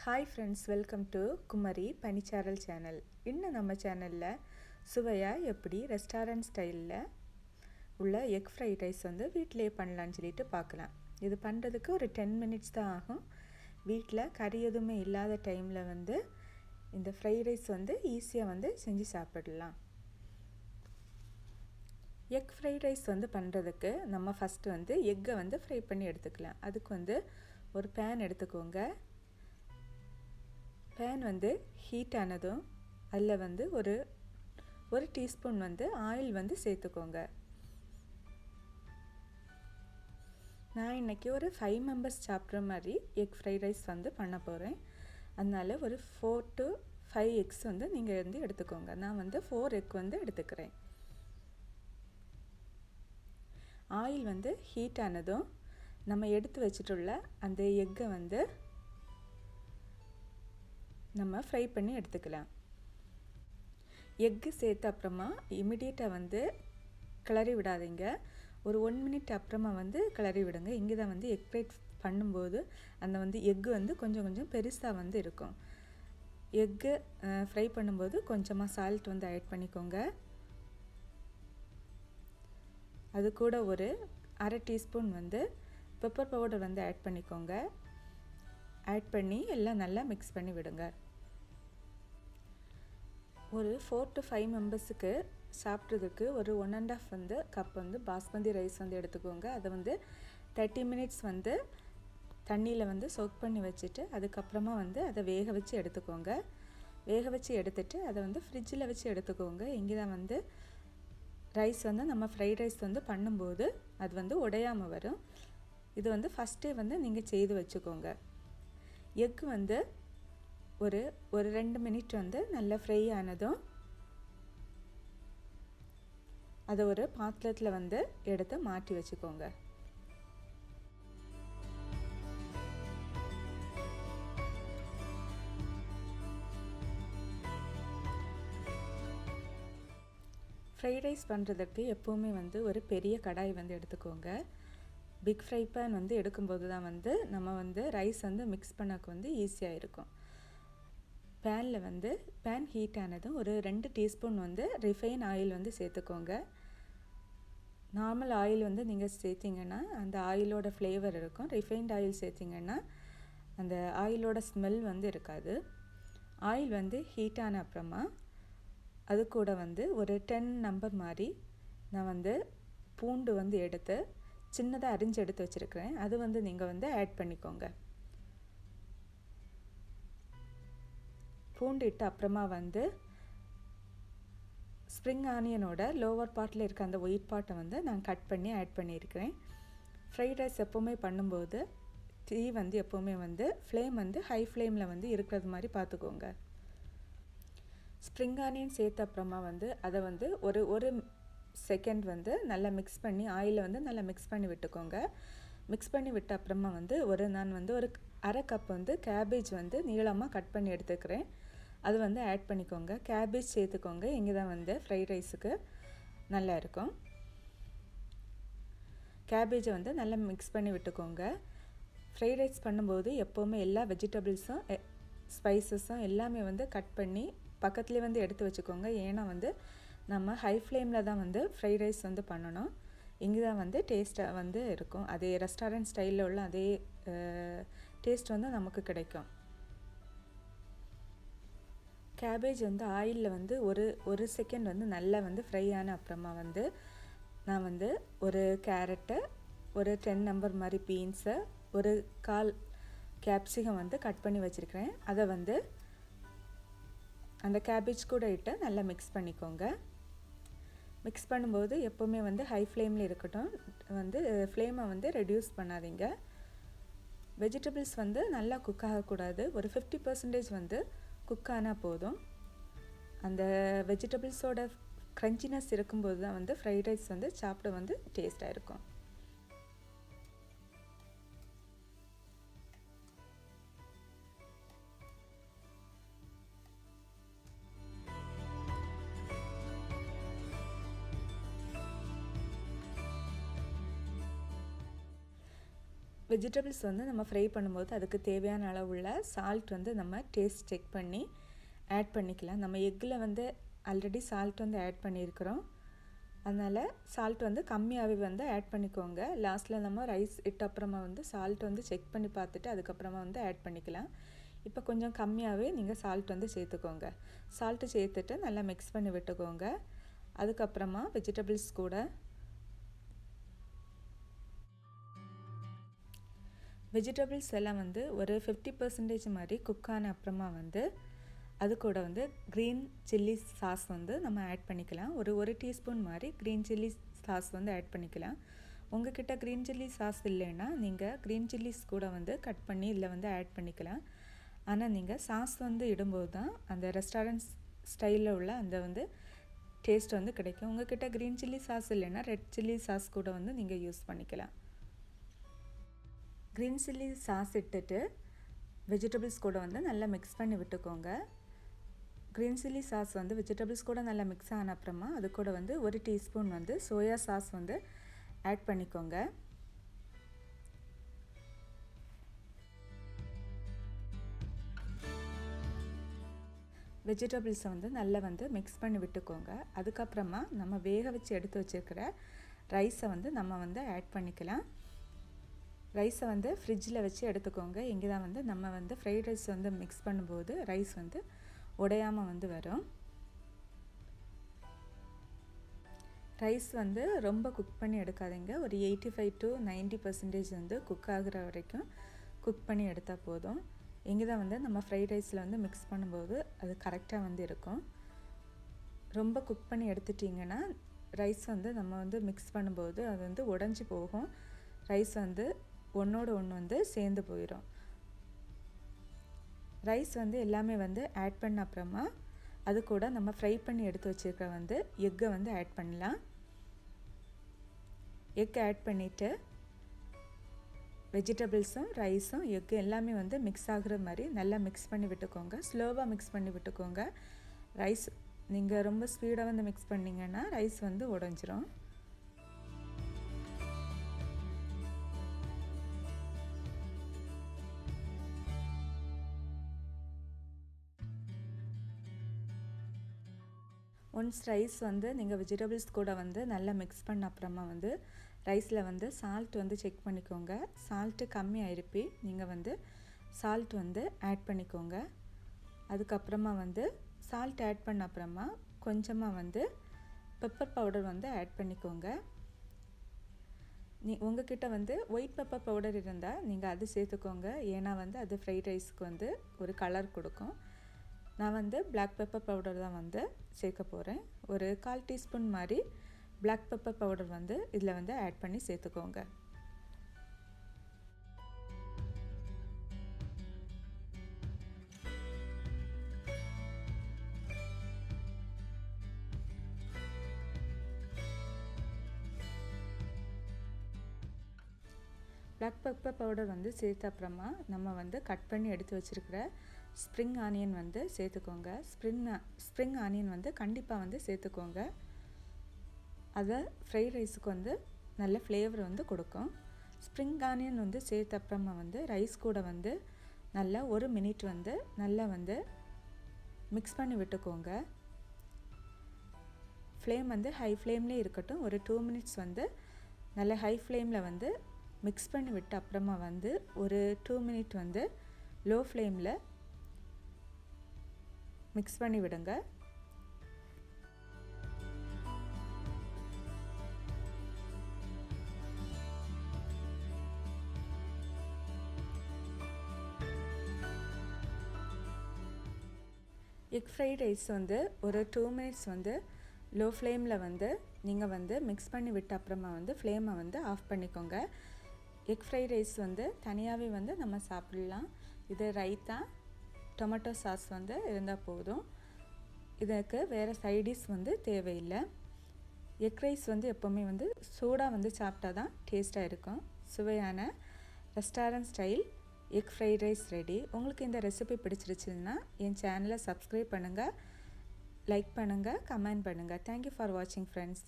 Hi friends, welcome to Kumari Pani Charal channel. இன்னும் நம்ம சேனலில் சுவையாக எப்படி ரெஸ்டாரண்ட் ஸ்டைலில் உள்ள எக் ஃப்ரைட் ரைஸ் வந்து வீட்டிலேயே பண்ணலான்னு சொல்லிட்டு பார்க்கலாம். இது பண்ணுறதுக்கு ஒரு 10 minutes தான் ஆகும். வீட்டில் கறி எதுவுமே இல்லாத டைமில் வந்து இந்த ஃப்ரைட் ரைஸ் வந்து ஈஸியாக வந்து செஞ்சு சாப்பிடலாம். எக் ஃப்ரைட் ரைஸ் வந்து பண்ணுறதுக்கு நம்ம ஃபஸ்ட்டு வந்து எக்கை வந்து ஃப்ரை பண்ணி எடுத்துக்கலாம். அதுக்கு வந்து ஒரு பேன் எடுத்துக்கோங்க. பேன் வந்து ஹீட் ஆனதும் அதில் வந்து ஒரு டீஸ்பூன் வந்து ஆயில் வந்து சேர்த்துக்கோங்க. நான் இன்றைக்கி ஒரு 5 members சாப்பிட்ற மாதிரி எக் ஃப்ரைட் ரைஸ் வந்து பண்ண போகிறேன். அதனால் ஒரு 4 to 5 eggs வந்து நீங்கள் வந்து எடுத்துக்கோங்க. நான் வந்து 4 egg வந்து எடுத்துக்கிறேன். ஆயில் வந்து ஹீட் ஆனதும் நம்ம எடுத்து வச்சுட்டுள்ள அந்த எக்கை வந்து நம்ம ஃப்ரை பண்ணி எடுத்துக்கலாம். எக்கு சேர்த்த அப்புறமா இமிடியேட்டாக வந்து கிளறி விடாதீங்க. ஒரு 1 minute அப்புறமா வந்து கிளறி விடுங்க. இங்கே தான் வந்து எக் ஃப்ரை பண்ணும்போது அந்த வந்து எக்கு வந்து கொஞ்சம் பெருசாக வந்து இருக்கும். எக்கு ஃப்ரை பண்ணும்போது கொஞ்சமாக சால்ட் வந்து ஆட் பண்ணிக்கோங்க. அது கூட ஒரு அரை டீஸ்பூன் வந்து பெப்பர் பவுடர் வந்து ஆட் பண்ணிக்கோங்க. ஆட் பண்ணி எல்லாம் நல்லா மிக்ஸ் பண்ணி விடுங்க. ஒரு 4 to 5 members சாப்பிட்றதுக்கு ஒரு 1.5 வந்து கப் வந்து பாஸ்மதி ரைஸ் வந்து எடுத்துக்கோங்க. அதை வந்து 30 minutes வந்து தண்ணியில் வந்து சோக் பண்ணி வச்சுட்டு அதுக்கப்புறமா வந்து அதை வேக வச்சு எடுத்துக்கோங்க. வேக வச்சு எடுத்துட்டு அதை வந்து ஃப்ரிட்ஜில் வச்சு எடுத்துக்கோங்க. இங்கே தான் வந்து ரைஸ் வந்து நம்ம ஃப்ரைட் ரைஸ் வந்து பண்ணும்போது அது வந்து உடையாமல் வரும். இது வந்து ஃபஸ்ட்டே வந்து நீங்கள் செய்து வச்சுக்கோங்க. எக்கு வந்து ஒரு 2 minute வந்து நல்லா ஃப்ரை ஆனதும் அதை ஒரு பாத்திரத்தில் வந்து எடுத்து மாற்றி வச்சுக்கோங்க. ஃப்ரைட் ரைஸ் பண்ணுறதுக்கு எப்போவுமே வந்து ஒரு பெரிய கடாய் வந்து எடுத்துக்கோங்க. பிக் ஃப்ரை பேன் வந்து எடுக்கும்போது தான் வந்து நம்ம வந்து ரைஸ் வந்து மிக்ஸ் பண்ணக்கு வந்து ஈஸியாக இருக்கும். பேனில் வந்து பேன் ஹீட் ஆனதும் ஒரு 2 டீஸ்பூன் வந்து ரிஃபைன் ஆயில் வந்து சேர்த்துக்கோங்க. நார்மல் ஆயில் வந்து நீங்கள் சேர்த்திங்கன்னா அந்த ஆயிலோட ஃப்ளேவர் இருக்கும். ரிஃபைன்ட் ஆயில் சேர்த்திங்கன்னா அந்த ஆயிலோட ஸ்மெல் வந்து இருக்காது. ஆயில் வந்து ஹீட் ஆன அப்புறமா அது கூட வந்து ஒரு 10 number மாதிரி நான் வந்து பூண்டு வந்து எடுத்து சின்னதாக அரிஞ்சு எடுத்து வச்சுருக்கிறேன். அது வந்து நீங்கள் வந்து ஆட் பண்ணிக்கோங்க. பூண்டு இட்டு அப்புறமா வந்து ஸ்ப்ரிங் ஆனியனோட லோவர் பார்ட்டில் இருக்க அந்த ஒயிட் பார்ட்டை வந்து நான் கட் பண்ணி ஆட் பண்ணியிருக்கிறேன். ஃப்ரைட் ரைஸ் எப்போவுமே பண்ணும்போது தீ வந்து எப்போவுமே வந்து ஃப்ளேம் வந்து ஹை ஃப்ளேமில் வந்து இருக்கிறது மாதிரி பார்த்துக்கோங்க. ஸ்ப்ரிங் ஆனியன் சேர்த்த அப்புறமா வந்து அதை வந்து ஒரு செகண்ட் வந்து நல்லா மிக்ஸ் பண்ணி ஆயிலில் வந்து நல்லா மிக்ஸ் பண்ணி விட்டுக்கோங்க. மிக்ஸ் பண்ணி விட்ட அப்புறமா வந்து நான் வந்து ஒரு அரை கப் வந்து கேபேஜ் வந்து நீளமாக கட் பண்ணி எடுத்துக்கிறேன். அது வந்து ஆட் பண்ணிக்கோங்க. கேபேஜ் சேர்த்துக்கோங்க. இங்கே தான் வந்து ஃப்ரைட் ரைஸுக்கு நல்லா இருக்கும். கேபேஜை வந்து நல்லா மிக்ஸ் பண்ணி விட்டுக்கோங்க. ஃப்ரைட் ரைஸ் பண்ணும்போது எப்போவுமே எல்லா வெஜிடபிள்ஸும் ஸ்பைசஸும் எல்லாமே வந்து கட் பண்ணி பக்கத்துலேயே வந்து எடுத்து வச்சுக்கோங்க. ஏன்னா வந்து நம்ம ஹை ஃப்ளேமில் தான் வந்து ஃப்ரைட் ரைஸ் வந்து பண்ணணும். இங்கே தான் வந்து டேஸ்ட்டாக வந்து இருக்கும். அதே ரெஸ்டாரண்ட் ஸ்டைலில் உள்ள அதே டேஸ்ட் வந்து நமக்கு கிடைக்கும். கேபேஜ் வந்து ஆயிலில் வந்து ஒரு செகண்ட் வந்து நல்லா வந்து ஃப்ரை ஆன அப்புறமா வந்து நான் வந்து ஒரு கேரட்டு, ஒரு 10 number மாதிரி பீன்ஸை, ஒரு 1/4 capsicum வந்து கட் பண்ணி வச்சுருக்கிறேன். அதை வந்து அந்த கேபேஜ் கூட இட்டு நல்லா மிக்ஸ் பண்ணிக்கோங்க. மிக்ஸ் பண்ணும்போது எப்போவுமே வந்து ஹை ஃப்ளேமில் இருக்கட்டும். வந்து ஃப்ளேமை வந்து ரெடியூஸ் பண்ணாதீங்க. வெஜிடபிள்ஸ் வந்து நல்லா குக் ஆகக்கூடாது. ஒரு 50% வந்து குக் ஆனால் போதும். அந்த வெஜிடபிள்ஸோட க்ரன்ச்சினஸ் இருக்கும்போது தான் வந்து ஃப்ரைட் ரைஸ் வந்து சாப்பிட வந்து டேஸ்ட்டாக இருக்கும். வெஜிடபிள்ஸ் வந்து நம்ம ஃப்ரை பண்ணும்போது அதுக்கு தேவையான அளவுள்ள சால்ட் வந்து நம்ம டேஸ்ட் செக் பண்ணி ஆட் பண்ணிக்கலாம். நம்ம எக்கில் வந்து ஆல்ரெடி சால்ட் வந்து ஆட் பண்ணியிருக்கிறோம். அதனால் சால்ட் வந்து கம்மியாகவே வந்து ஆட் பண்ணிக்கோங்க. லாஸ்ட்டில் நம்ம ரைஸ் இட்ட அப்புறமா வந்து சால்ட் வந்து செக் பண்ணி பார்த்துட்டு அதுக்கப்புறமா வந்து ஆட் பண்ணிக்கலாம். இப்போ கொஞ்சம் கம்மியாகவே நீங்கள் சால்ட் வந்து சேர்த்துக்கோங்க. சால்ட்டு சேர்த்துட்டு நல்லா மிக்ஸ் பண்ணி விட்டுக்கோங்க. அதுக்கப்புறமா வெஜிடபிள்ஸ் கூட வெஜிடபிள்ஸ் எல்லாம் வந்து ஒரு 50% மாதிரி குக் ஆன அப்புறமா வந்து அது கூட வந்து க்ரீன் சில்லி சாஸ் வந்து நம்ம ஆட் பண்ணிக்கலாம். ஒரு டீஸ்பூன் மாதிரி க்ரீன் சில்லி சாஸ் வந்து ஆட் பண்ணிக்கலாம். உங்கள்கிட்ட க்ரீன் சில்லி சாஸ் இல்லைன்னா நீங்கள் க்ரீன் சில்லிஸ் கூட வந்து கட் பண்ணி இதில் வந்து ஆட் பண்ணிக்கலாம். ஆனால் நீங்கள் சாஸ் வந்து இடும்போது தான் அந்த ரெஸ்டாரண்ட் ஸ்டைலில் உள்ள அந்த வந்து டேஸ்ட் வந்து கிடைக்கும். உங்கள்கிட்ட க்ரீன் சில்லி சாஸ் இல்லைன்னா ரெட் சில்லி சாஸ் கூட வந்து நீங்கள் யூஸ் பண்ணிக்கலாம். க்ரீன் சில்லி சாஸ் இட்டுட்டு வெஜிடபிள்ஸ் கூட வந்து நல்லா மிக்ஸ் பண்ணி விட்டுக்கோங்க. க்ரீன் சில்லி சாஸ் வந்து வெஜிடபிள்ஸ் கூட நல்லா மிக்ஸ் ஆன அப்புறமா அது கூட வந்து ஒரு டீஸ்பூன் வந்து சோயா சாஸ் வந்து ஆட் பண்ணிக்கோங்க. வெஜிடபிள்ஸை வந்து நல்லா வந்து மிக்ஸ் பண்ணி விட்டுக்கோங்க. அதுக்கப்புறமா நம்ம வேக வச்சு எடுத்து வச்சுருக்கிற ரைஸை வந்து நம்ம வந்து ஆட் பண்ணிக்கலாம். ரைஸை வந்து ஃப்ரிட்ஜில் வச்சு எடுத்துக்கோங்க. இங்கே தான் வந்து நம்ம வந்து ஃப்ரைட் ரைஸ் வந்து மிக்ஸ் பண்ணும்போது ரைஸ் வந்து உடையாமல் வந்து வரும். ரைஸ் வந்து ரொம்ப குக் பண்ணி எடுக்காதீங்க. ஒரு 85 to 90% வந்து குக் ஆகிற வரைக்கும் குக் பண்ணி எடுத்தால் போதும். இங்கே தான் வந்து நம்ம ஃப்ரைட் ரைஸில் வந்து மிக்ஸ் பண்ணும்போது அது கரெக்டாக வந்து இருக்கும். ரொம்ப குக் பண்ணி எடுத்துட்டிங்கன்னா ரைஸ் வந்து நம்ம வந்து மிக்ஸ் பண்ணும்போது அது வந்து உடஞ்சி போகும். ரைஸ் வந்து ஒன்றோடு ஒன்று வந்து சேர்ந்து போயிடும். ரைஸ் வந்து எல்லாமே வந்து ஆட் பண்ண அப்புறமா அது கூட நம்ம ஃப்ரை பண்ணி எடுத்து வச்சுருக்க வந்து எக்கை வந்து ஆட் பண்ணலாம். எக் ஆட் பண்ணிவிட்டு வெஜிடபிள்ஸும் ரைஸும் எக்கு எல்லாமே வந்து மிக்ஸ் ஆகுற மாதிரி நல்லா மிக்ஸ் பண்ணி விட்டுக்கோங்க. ஸ்லோவாக மிக்ஸ் பண்ணி விட்டுக்கோங்க. ரைஸ் நீங்கள் ரொம்ப ஸ்பீடாக வந்து மிக்ஸ் பண்ணிங்கன்னா ரைஸ் வந்து உடஞ்சிரும். ஒன்ஸ் ரைஸ் வந்து நீங்கள் வெஜிடபிள்ஸ் கூட வந்து நல்லா மிக்ஸ் பண்ண அப்புறமா வந்து ரைஸில் வந்து சால்ட் வந்து செக் பண்ணிக்கோங்க. சால்ட்டு கம்மி ஆயிருப்பி நீங்கள் வந்து சால்ட் வந்து ஆட் பண்ணிக்கோங்க. அதுக்கப்புறமா வந்து சால்ட் ஆட் பண்ண அப்புறமா கொஞ்சமாக வந்து பெப்பர் பவுடர் வந்து ஆட் பண்ணிக்கோங்க. உங்ககிட்ட வந்து ஒயிட் பெப்பர் பவுடர் இருந்தால் நீங்கள் அது சேர்த்துக்கோங்க. ஏன்னா வந்து அது ஃப்ரைட் ரைஸ்க்கு வந்து ஒரு கலர் கொடுக்கும். நான் வந்து பிளாக் பெப்பர் பவுடர் தான் வந்து சேர்க்க போகிறேன். ஒரு 1/4 டீஸ்பூன் மாதிரி பிளாக் பெப்பர் பவுடர் வந்து இதில் வந்து ஆட் பண்ணி சேர்த்துக்கோங்க. பிளாக் பெப்பர் பவுடர் வந்து சேர்த்த அப்புறமா நம்ம வந்து கட் பண்ணி எடுத்து வச்சுருக்கிற ஸ்ப்ரிங் ஆனியன் வந்து சேர்த்துக்கோங்க. ஸ்ப்ரிங் ஆனியன் வந்து கண்டிப்பாக வந்து சேர்த்துக்கோங்க. அதை ஃப்ரைட் ரைஸுக்கு வந்து நல்ல ஃப்ளேவர் வந்து கொடுக்கும். ஸ்ப்ரிங் ஆனியன் வந்து சேர்த்த அப்புறமா வந்து ரைஸ் கூட வந்து நல்லா 1 மினிட் வந்து நல்லா வந்து மிக்ஸ் பண்ணி விட்டுக்கோங்க. ஃப்ளேம் வந்து ஹை ஃப்ளேம்லேயே இருக்கட்டும். ஒரு 2 மினிட்ஸ் வந்து நல்ல ஹை ஃப்ளேமில் வந்து மிக்ஸ் பண்ணி விட்டு அப்புறமா வந்து ஒரு 2 மினிட் வந்து லோ ஃப்ளேமில் மிக்ஸ் பண்ணி விடுங்க. எக் ஃப்ரைட் ரைஸ் வந்து ஒரு 2 மினிட்ஸ் வந்து லோ ஃப்ளேமில் வந்து நீங்கள் வந்து மிக்ஸ் பண்ணி விட்ட அப்புறமா வந்து ஃப்ளேமை வந்து ஆஃப் பண்ணிக்கோங்க. எக் ஃப்ரைட் ரைஸ் வந்து தனியாகவே வந்து நம்ம சாப்பிடலாம். இது ரைத்தா டொமேட்டோ சாஸ் வந்து இருந்தால் போதும். இதுக்கு வேறு சைடிஷ் வந்து தேவையில்லை. எக் ரைஸ் வந்து எப்போவுமே வந்து சூடாக வந்து சாப்பிட்டா தான் டேஸ்ட்டாக இருக்கும். சுவையான restaurant style egg fried rice ready. உங்களுக்கு இந்த ரெசிபி பிடிச்சிருச்சுன்னா என் சேனலை சப்ஸ்கிரைப் பண்ணுங்கள், லைக் பண்ணுங்கள், கமெண்ட் பண்ணுங்கள். தேங்க்யூ ஃபார் வாட்சிங் ஃப்ரெண்ட்ஸ்.